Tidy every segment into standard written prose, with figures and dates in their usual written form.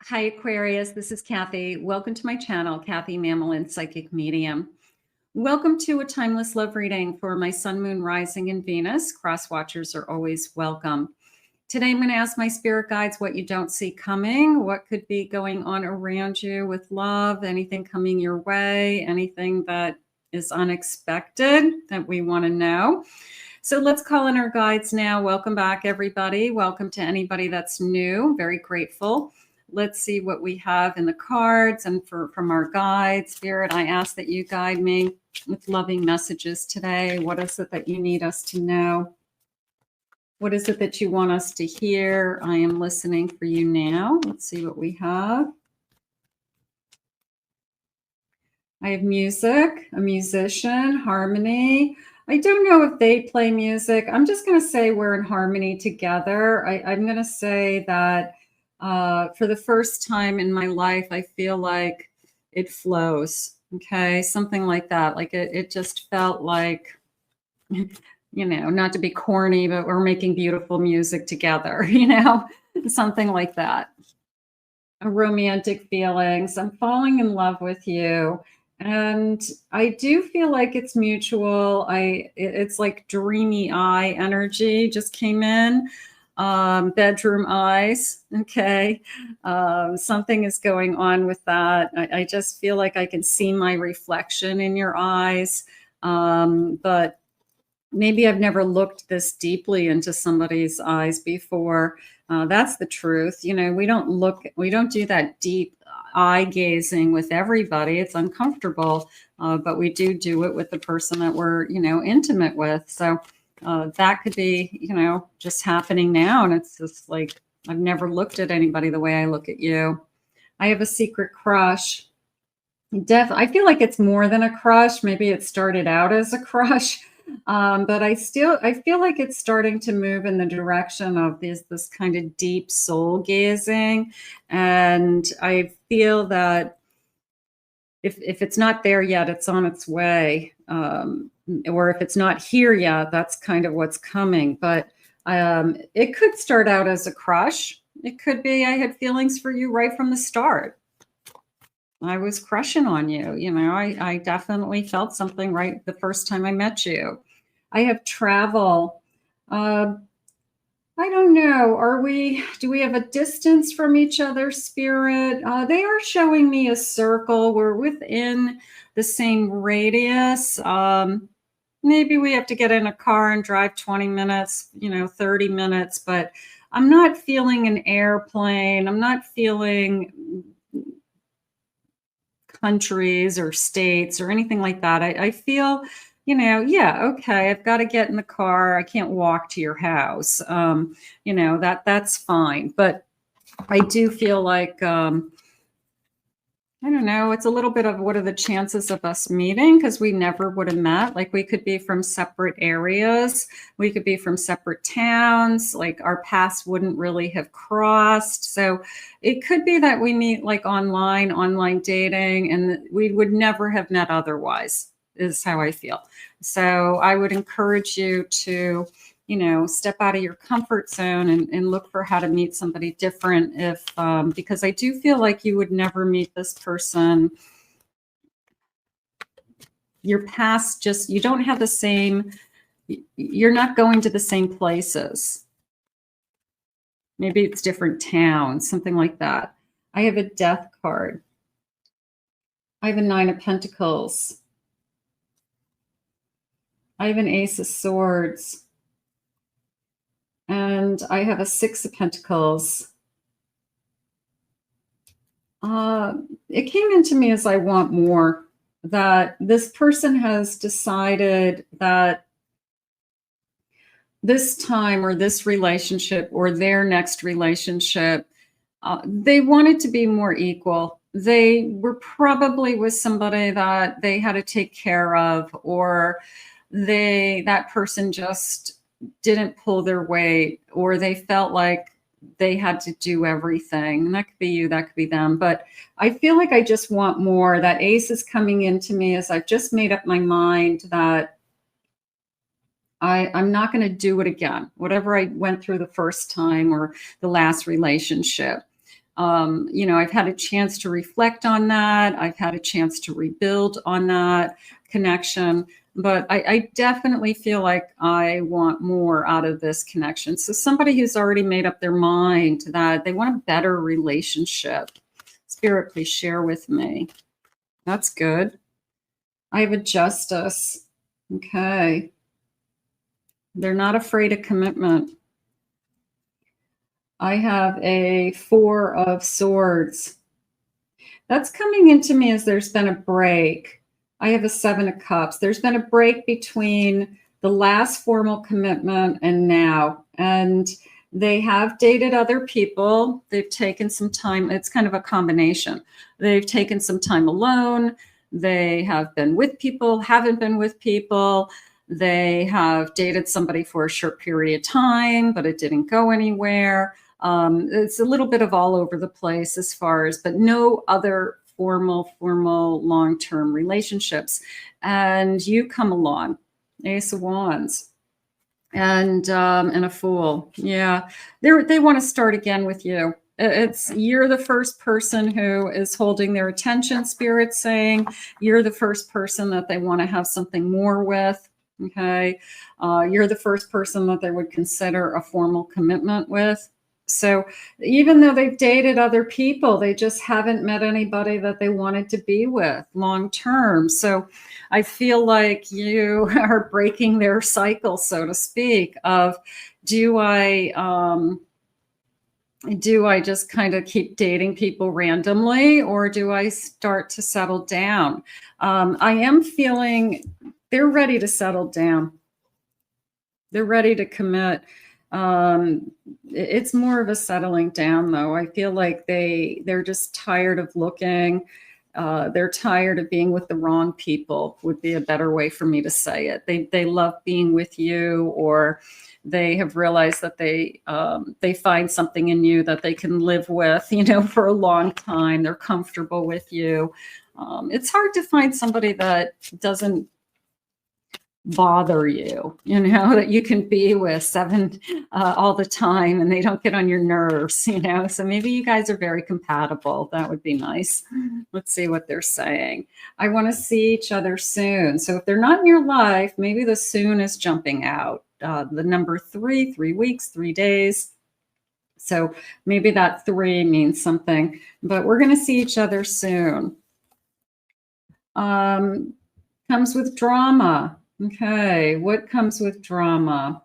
Hi, Aquarius. This is Kathy. Welcome to my channel, Kathy Mamolen, Psychic Medium. Welcome to a timeless love reading for my Sun, Moon, Rising, and Venus. Cross watchers are always welcome. Today, I'm going to ask my spirit guides what you don't see coming, what could be going on around you with love, anything coming your way, anything that is unexpected that we want to know. So let's call in our guides now. Welcome back, everybody. Welcome to anybody that's new. Very grateful. Let's see what we have in the cards and from our guides. Spirit, I ask that you guide me with loving messages today. What is it that you need us to know? What is it that you want us to hear? I am listening for you now. Let's see what we have. I have music, a musician, harmony. I don't know if they play music. I'm just going to say we're in harmony together. I'm going to say that for the first time in my life, I feel like it flows. Okay, something like that. Like it just felt like, you know, not to be corny, but we're making beautiful music together, you know, something like that. A romantic feelings. I'm falling in love with you. And I do feel like it's mutual. It's like dreamy eye energy just came in. Bedroom eyes. Okay. Something is going on with that. I just feel like I can see my reflection in your eyes. But maybe I've never looked this deeply into somebody's eyes before. That's the truth. You know, we don't do that deep eye gazing with everybody. It's uncomfortable, but we do it with the person that we're, you know, intimate with. So that could be, you know, just happening now. And it's just like, I've never looked at anybody the way I look at you. I have a secret crush. I feel like it's more than a crush. Maybe it started out as a crush. But I feel like it's starting to move in the direction of this kind of deep soul gazing. And I feel that if it's not there yet, it's on its way. Or if it's not here yet, that's kind of what's coming. But it could start out as a crush. It could be I had feelings for you right from the start. I was crushing on you. You know, I definitely felt something right the first time I met you. I have travel. I don't know. Do we have a distance from each other, Spirit? They are showing me a circle. We're within the same radius. Maybe we have to get in a car and drive 20 minutes, you know, 30 minutes, but I'm not feeling an airplane. I'm not feeling countries or states or anything like that. I feel, you know, yeah, okay, I've got to get in the car. I can't walk to your house. You know, that's fine. But I do feel like, I don't know, it's a little bit of what are the chances of us meeting, because we never would have met. Like we could be from separate areas. We could be from separate towns. Like our paths wouldn't really have crossed. So it could be that we meet like online dating, and we would never have met otherwise, is how I feel. So I would encourage you to, you know, step out of your comfort zone and look for how to meet somebody different because I do feel like you would never meet this person. Your past you don't have the same, you're not going to the same places. Maybe it's different towns, something like that. I have a death card. I have a 9 of Pentacles. I have an Ace of Swords. And I have a 6 of Pentacles. It came into me as I want more, that this person has decided that this time or this relationship or their next relationship, they wanted to be more equal. They were probably with somebody that they had to take care of, or that person just didn't pull their weight, or they felt like they had to do everything. And that could be you, that could be them. But I feel like I just want more. That Ace is coming into me as I've just made up my mind that I'm not going to do it again. Whatever I went through the first time or the last relationship, You know, I've had a chance to reflect on that. I've had a chance to rebuild on that connection. But I definitely feel like I want more out of this connection. So somebody who's already made up their mind that they want a better relationship. Spirit, please share with me. That's good. I have a justice. Okay. They're not afraid of commitment. I have a 4 of swords. That's coming into me as there's been a break. I have a 7 of cups. There's been a break between the last formal commitment and now. And they have dated other people. They've taken some time. It's kind of a combination. They've taken some time alone. They have been with people, haven't been with people. They have dated somebody for a short period of time, but it didn't go anywhere. It's a little bit of all over the place as far as, but no other formal long-term relationships. And you come along, Ace of Wands, and a Fool. Yeah, they want to start again with you. You're the first person who is holding their attention. Spirit saying you're the first person that they want to have something more with. Okay, you're the first person that they would consider a formal commitment with. So even though they've dated other people, they just haven't met anybody that they wanted to be with long term. So I feel like you are breaking their cycle, so to speak, of do I just kind of keep dating people randomly, or do I start to settle down? I am feeling they're ready to settle down. They're ready to commit. It's more of a settling down, though. I feel like they're just tired of looking. They're tired of being with the wrong people, would be a better way for me to say it. They love being with you, or they have realized that they find something in you that they can live with, you know, for a long time. They're comfortable with you. It's hard to find somebody that doesn't bother you, you know, that you can be with all the time and they don't get on your nerves, you know. So maybe you guys are very compatible. That would be nice. Let's see what they're saying. I want to see each other soon. So if they're not in your life, maybe the soon is jumping out. The number 3 weeks, 3 days. So maybe that 3 means something, but we're going to see each other soon. Comes with drama. Okay, what comes with drama?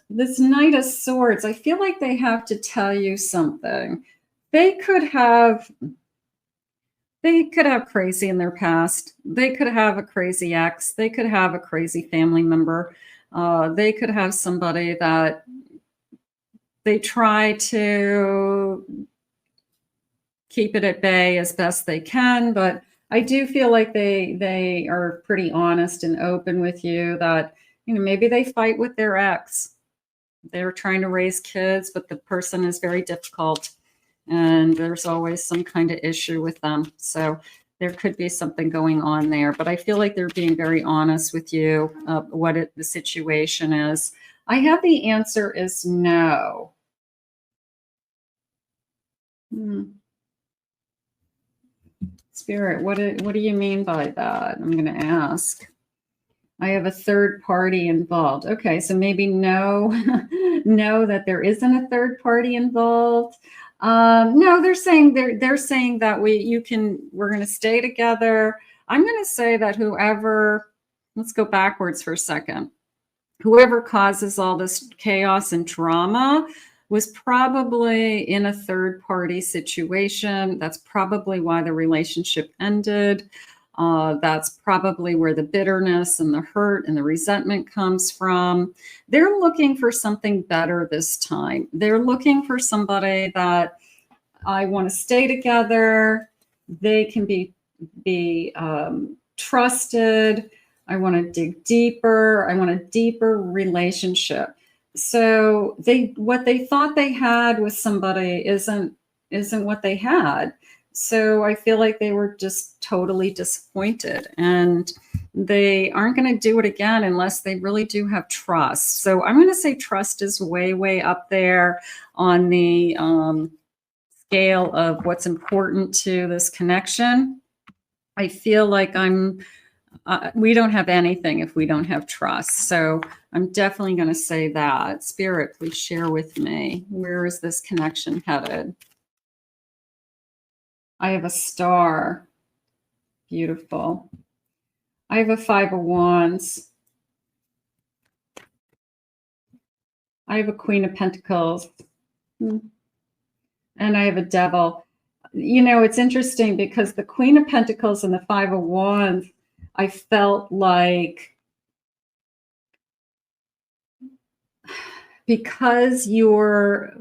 This Knight of Swords, I feel like they have to tell you something. They could have crazy in their past. They could have a crazy ex. They could have a crazy family member. They could have somebody that they try to keep it at bay as best they can, but I do feel like they are pretty honest and open with you that, you know, maybe they fight with their ex. They're trying to raise kids, but the person is very difficult and there's always some kind of issue with them. So there could be something going on there, but I feel like they're being very honest with you what the situation is. I have the answer is no. Spirit, what do you mean by that? I'm going to ask. I have a third party involved. Okay, so maybe no, no, that there isn't a third party involved. No, they're saying that we're going to stay together. I'm going to say that whoever, let's go backwards for a second. Whoever causes all this chaos and drama was probably in a third party situation. That's probably why the relationship ended. That's probably where the bitterness and the hurt and the resentment comes from. They're looking for something better this time. They're looking for somebody that I want to stay together. They can be trusted. I want to dig deeper. I want a deeper relationship. So what they thought they had with somebody isn't what they had. So I feel like they were just totally disappointed, and they aren't going to do it again unless they really do have trust. So I'm going to say trust is way, way up there on the scale of what's important to this connection, I feel like we don't have anything if we don't have trust. So I'm definitely going to say that. Spirit, please share with me. Where is this connection headed? I have a star. Beautiful. I have a 5 of Wands. I have a Queen of Pentacles. And I have a Devil. You know, it's interesting because the Queen of Pentacles and the 5 of Wands, I felt like because you're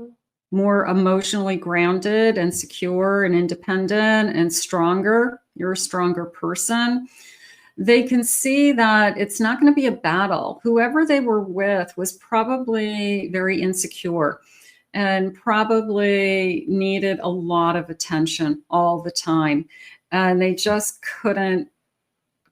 more emotionally grounded and secure and independent and stronger, you're a stronger person, they can see that it's not going to be a battle. Whoever they were with was probably very insecure and probably needed a lot of attention all the time. And they just couldn't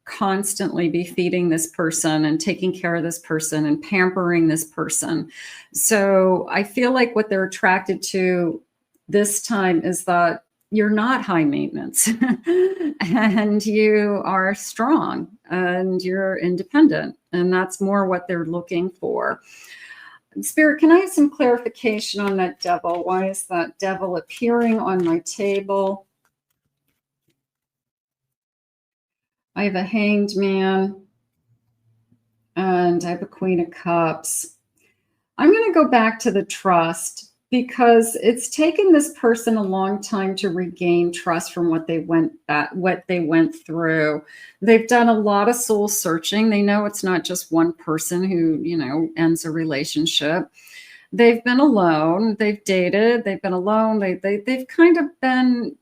constantly be feeding this person and taking care of this person and pampering this person. So I feel like what they're attracted to this time is that you're not high maintenance and you are strong and you're independent. And that's more what they're looking for. Spirit, can I have some clarification on that Devil? Why is that Devil appearing on my table? I have a Hanged Man and I have a Queen of Cups. I'm going to go back to the trust because it's taken this person a long time to regain trust from what they went through. They've done a lot of soul searching. They know it's not just one person who, you know, ends a relationship. They've been alone. They've dated. They've been alone. They've kind of been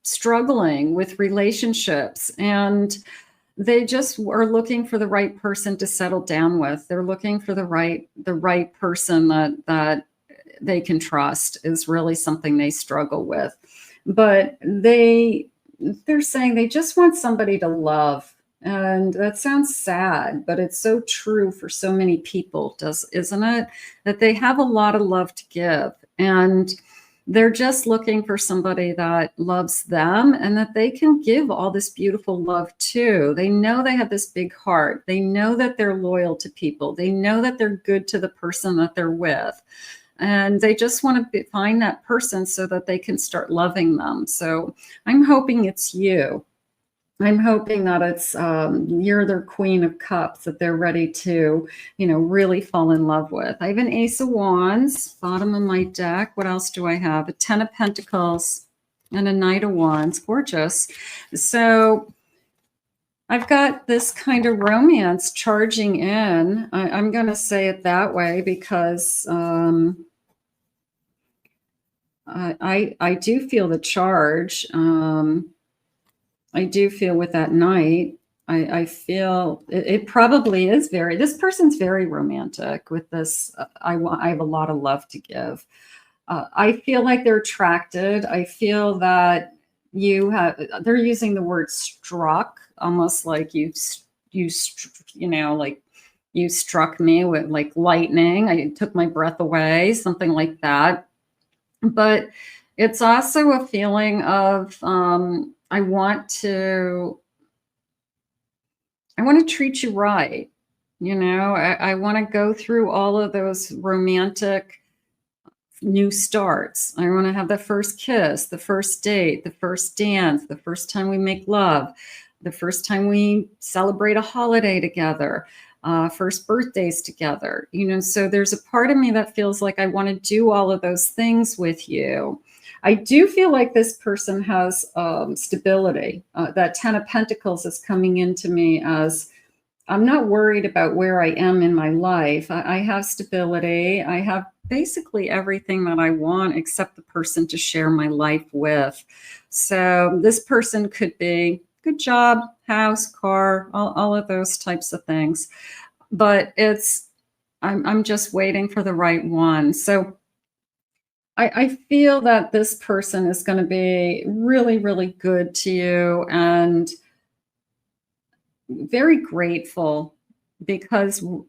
struggling with relationships, and they just are looking for the right person to settle down with. They're looking for the right person that they can trust is really something they struggle with. But they're saying they just want somebody to love. And that sounds sad, but it's so true for so many people, isn't it? That they have a lot of love to give. And they're just looking for somebody that loves them and that they can give all this beautiful love to. They know they have this big heart. They know that they're loyal to people. They know that they're good to the person that they're with. And they just want to find that person so that they can start loving them. So I'm hoping it's you. I'm hoping that it's you're their Queen of Cups that they're ready to, you know, really fall in love with. I have an Ace of Wands, bottom of my deck. What else do I have? A 10 of Pentacles and a Knight of Wands. Gorgeous. So I've got this kind of romance charging in. I'm going to say it that way because I do feel the charge. I do feel with that Knight, I feel it probably is this person's very romantic with this. I have a lot of love to give. I feel like they're attracted. I feel that they're using the word struck, almost like you know, like you struck me with like lightning. I took my breath away, something like that. But it's also a feeling of, I want to treat you right. You know, I want to go through all of those romantic new starts. I want to have the first kiss, the first date, the first dance, the first time we make love, the first time we celebrate a holiday together, first birthdays together. You know, so there's a part of me that feels like I want to do all of those things with you. I do feel like this person has stability. That 10 of Pentacles is coming into me as I'm not worried about where I am in my life. I have stability. I have basically everything that I want except the person to share my life with. So this person could be good job, house, car, all of those types of things. But I'm just waiting for the right one. So I feel that this person is going to be really, really good to you and very grateful because, you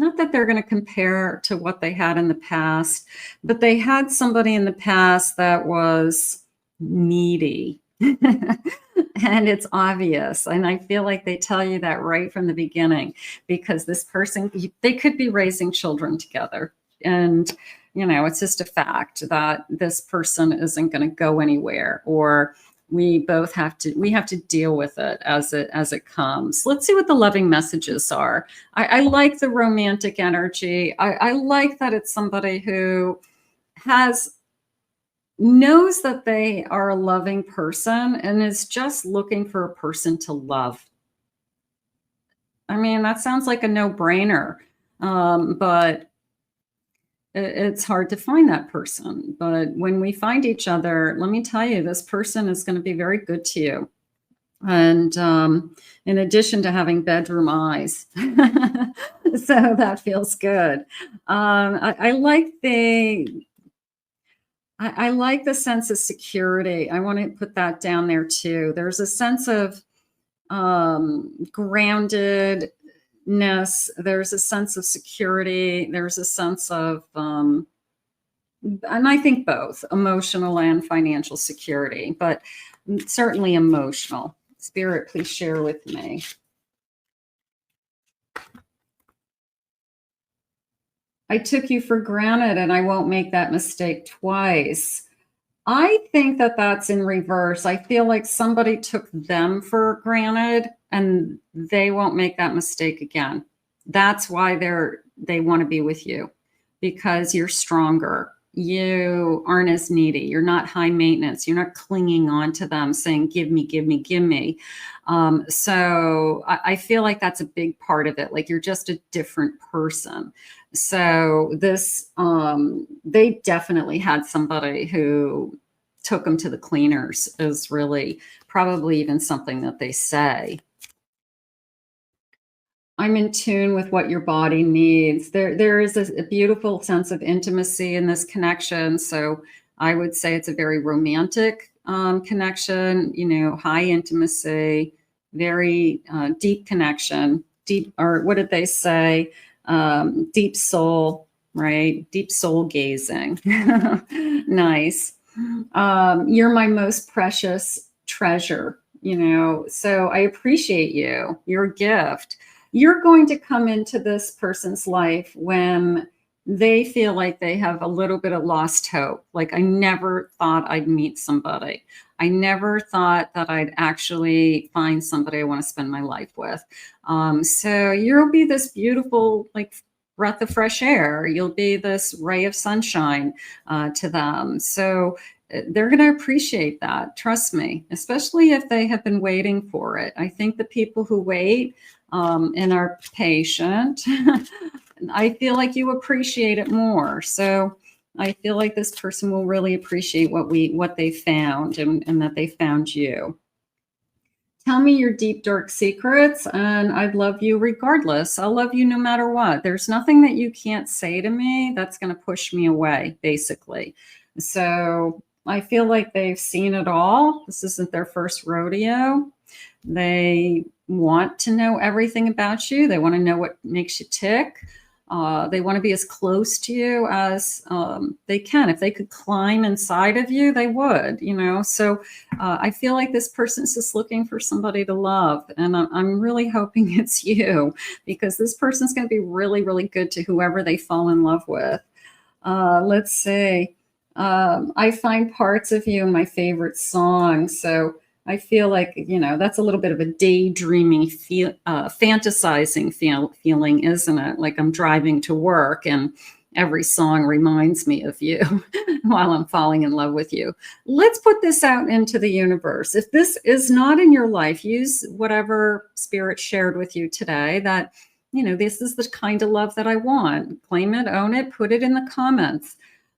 not that they're going to compare to what they had in the past, but they had somebody in the past that was needy. And it's obvious. And I feel like they tell you that right from the beginning, because this person, they could be raising children together. And, it's just a fact that this person isn't going to go anywhere, or we have to deal with it as it comes. Let's see what the loving messages are. I like the romantic energy. I like that it's somebody who knows that they are a loving person and is just looking for a person to love. I mean, that sounds like a no-brainer, but it's hard to find that person. But when we find each other, let me tell you, this person is going to be very good to you. And in addition to having bedroom eyes, so that feels good. I like the sense of security. I want to put that down there too. There's a sense of groundedness. There's a sense of security. There's a sense of, and I think both emotional and financial security, but certainly emotional. Spirit, please share with me. I took you for granted and I won't make that mistake twice. I think that that's in reverse. I feel like somebody took them for granted and they won't make that mistake again. That's why they want to be with you, because you're stronger. You aren't as needy. You're not high maintenance. You're not clinging on to them saying, give me, give me, give me. So I feel like that's a big part of it. Like you're just a different person. So they definitely had somebody who took them to the cleaners, is really probably even something that they say. I'm in tune with what your body needs. There is a beautiful sense of intimacy in this connection. So I would say it's a very romantic connection, high intimacy, very deep connection, or what did they say? Deep soul, right? Deep soul gazing. Nice. You're my most precious treasure, so I appreciate you. You're a gift. You're going to come into this person's life when they feel like they have a little bit of lost hope. Like, I never thought I'd meet somebody. I never thought that I'd actually find somebody I want to spend my life with. So you'll be this beautiful, like, breath of fresh air. You'll be this ray of sunshine to them. So they're going to appreciate that. Trust me, especially if they have been waiting for it. I think the people who wait and are patient, I feel like you appreciate it more. So I feel like this person will really appreciate what they found and that they found you. Tell me your deep, dark secrets, and I'd love you regardless. I'll love you no matter what. There's nothing that you can't say to me that's going to push me away, basically. So I feel like they've seen it all. This isn't their first rodeo. They want to know everything about you. They want to know what makes you tick. They want to be as close to you as they can. If they could climb inside of you, they would, So I feel like this person's just looking for somebody to love. And I'm really hoping it's you, because this person's going to be really, really good to whoever they fall in love with. Let's see. I find parts of you in my favorite songs. So I feel like, that's a little bit of a daydreaming, fantasizing feeling, isn't it? Like I'm driving to work and every song reminds me of you while I'm falling in love with you. Let's put this out into the universe. If this is not in your life, use whatever spirit shared with you today that, this is the kind of love that I want. Claim it, own it, put it in the comments.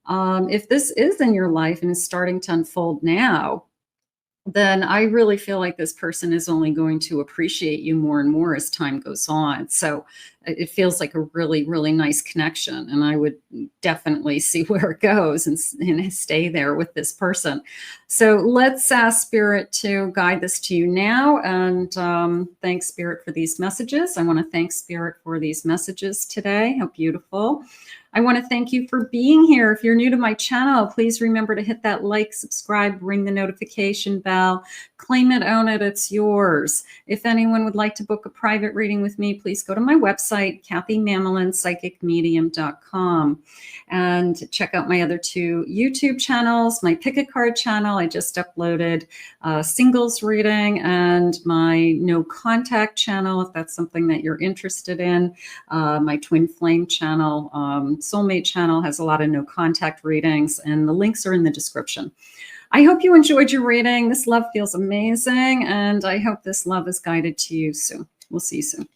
If this is in your life and is starting to unfold now, then I really feel like this person is only going to appreciate you more and more as time goes on. So it feels like a really, really nice connection. And I would definitely see where it goes and stay there with this person. So let's ask Spirit to guide this to you now. And thanks, Spirit, for these messages. I want to thank Spirit for these messages today. How beautiful. I want to thank you for being here. If you're new to my channel, please remember to hit that like, subscribe, ring the notification bell, claim it, own it, it's yours. If anyone would like to book a private reading with me, please go to my website, kathymamolenspsychicmedium.com, and check out my other 2 YouTube channels, my Pick a Card channel. I just uploaded a singles reading, and my No Contact channel, if that's something that you're interested in. My Twin Flame channel, Soulmate channel has a lot of no contact readings, and the links are in the description. I hope you enjoyed your reading. This love feels amazing, and I hope this love is guided to you soon. We'll see you soon.